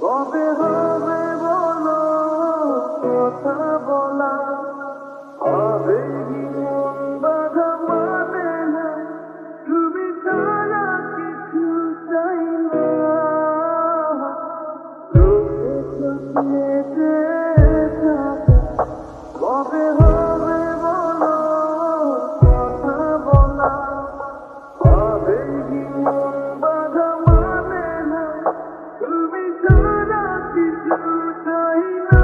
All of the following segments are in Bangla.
কবে হবে বলো কথা বলা, হবে কি মন বাধা মানে না, তুমি ছাড়া কিছু চাই না। চোখে চোখে কবে হবে বলো কথা বলা, হবে কি মন বাধা মানে না, তুমি ছাড়া কিছু চাই না।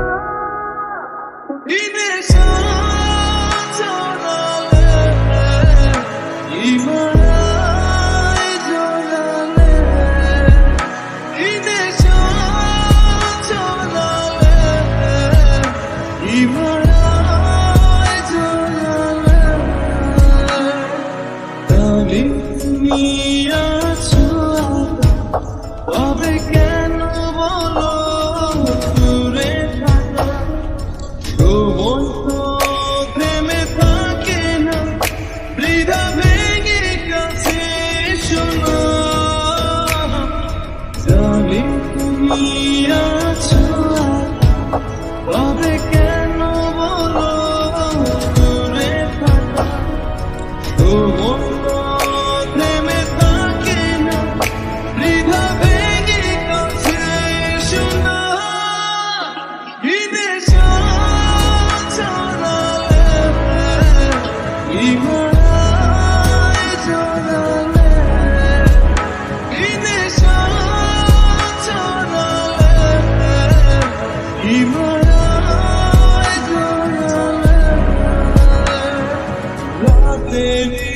তবে কেন বলো দূরে থাকা, সময় তো থেমে থাকে না, বৃথা ভেঙে কাছে শোনো। জানি তুমি আছো, তবে কেন বলো দূরে থাকা, সময় তো থেমে থাকে না, বৃথা ভেঙে কাছে শোনো। Baby